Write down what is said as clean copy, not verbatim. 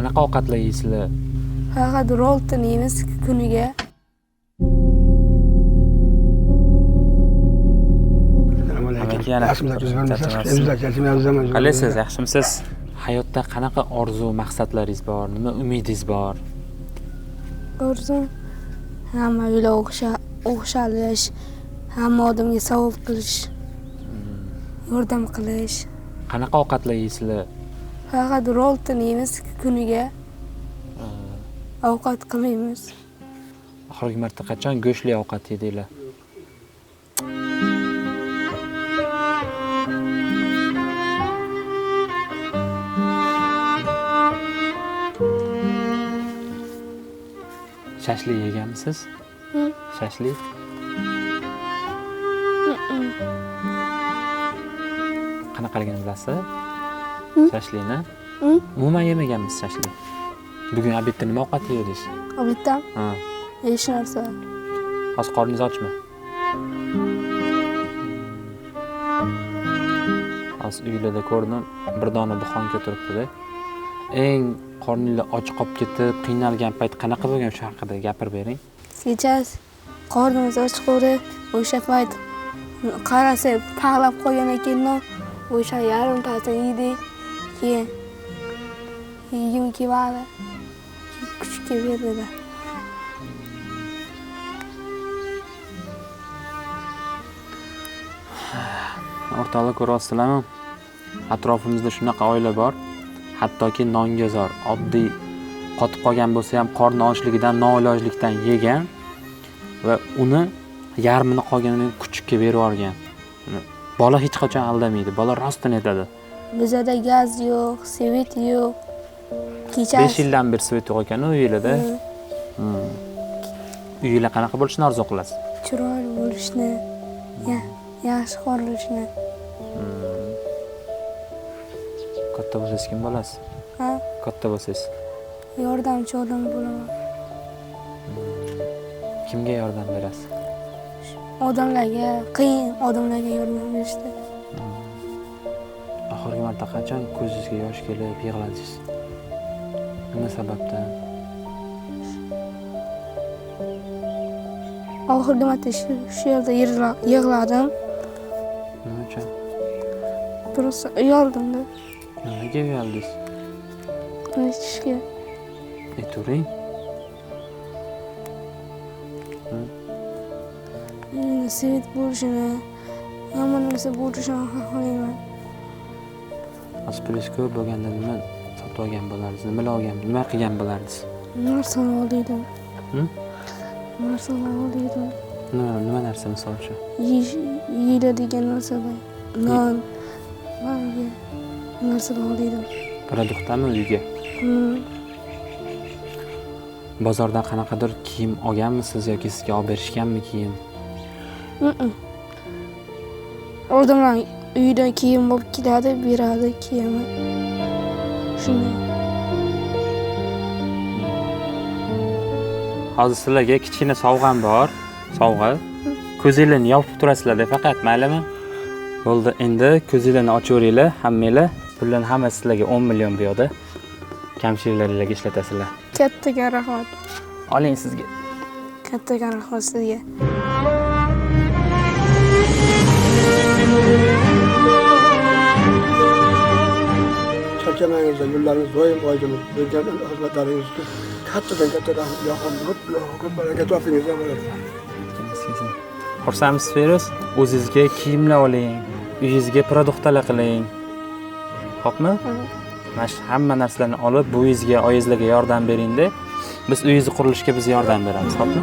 Qanaqa ovqatlar yeysizlar? Faqat rolton yeymiz kuniga. Qalaysiz, yaxshimisiz? Hayotda qanaqa orzu, maqsadlaringiz bor? Nima umidingiz bor? Orzum hamma bilan o'xshalish, hamma odamga savob qilish, yordam qilish. Qanaqa ovqatlar yeysizlar? Faqat rolton yeymiz kuniga. Ovqat qilmaymiz. Oxirgi marta qachon go'shtli ovqat yedinglar? Shashlik yeganmisiz? Shashlik? Qanaqaligini bilasiz? Shashlikni? Umuman yemaganmisiz shashlik? Bugun obedda nima ovqat yedingiz? Obedda? Ha. Hech narsa. Hozir qorningiz ochmi? Hozir uylarda ko'rdim, bir dona buxonka turibdi-da. Eng qorninglar och qolib ketib, qiynalgan payt qanaqa bo'lgan shu haqida gapirib bering. Kechasi qornimiz och qoldi, o'sha payt qarasa taglab qo'ygan ekan, o'sha yarimtasini yedik. Keyin yegim kelmadi. Kuchga berdilar. O'rtoqlar ko'ryapsizlarmi? Atrofimizda shunaqa oila bor. Hattoki nonga zor, oddiy qotib qolgan bo'lsa ham qorni ochligidan, noilojlikdan yegan va uni yarmini qolganini kuchukka berib yuborgan. Bola hech qachon aldamaydi, bola rostdan aytadi. Bizda gaz yo'q, svet yo'q. Kechasi 5 yildan beri svet yo'q ekan uyingizda. Uyingizlar qanaqa bo'lishini orzu qilasiz? Chiroyli bo'lishni, yaxshi qurilishni. Katta bo'lsangiz kim bo'lasiz? Ha? Katta bo'lsangiz. Yordamchi odam bo'laman. Kimga yordam berasiz? Odamlarga, qiyin odamlarga yordam berishdi. Oxirgi marta qachon ko'zingizga yosh kelib yig'ladingiz? Nima sababdan? Oxirgi marta shu yerda yig'ladim. Nima uchun? Biroz uyaldim-da. Nimaga uyaldingiz? Aytishga. Ayturing. Svet bo'lishini, hamma narsa bo'lishini xohlayman. Aspulis ko'p bo'lganda nima sotib olgan bo'lardingiz? Nima qilgan bo'lardingiz? Narsani oldim. Narsani oldim. Nima narsa misol uchun? Yeyiladigan narsalar. Non, mayga narsalar oldim. Produktami uyga? Bozordan qanaqadir kiyim olganmisiz yoki sizga olib berishganmi kiyim? Odamlar uyda kiyim bo'lib keladi, beradi kiyimni. Shunday. Hozir sizlarga kichkina sovg'am bor. Sovg'a. Ko'zinglarni yopib turasizlar faqat, maylimi? Bo'ldi, endi ko'zinglarni ochaveringlar, hammanglar. Pullarni hammasi sizlarga 10 million bu yoqda. Kamchiliklarga ishlatasizlar. Kattaga rahmat. Oling sizga. Kattaga rahmat sizga. Charchamangiz, yo'llarimiz doim oydin bo'lgan xizmatlaringiz uchun katta rahmat. Ko'p baraka topingiz. Xursandsiz Feruz? O'zingizga kiyimlar oling, uyingizga produktlar qiling. Xo'pmi? Mana shu hamma narsalarni olib, buvingizga, oyingizlarga yordam bering-da. Biz uyingizni qurilishiga yordam beramiz, xo'pmi?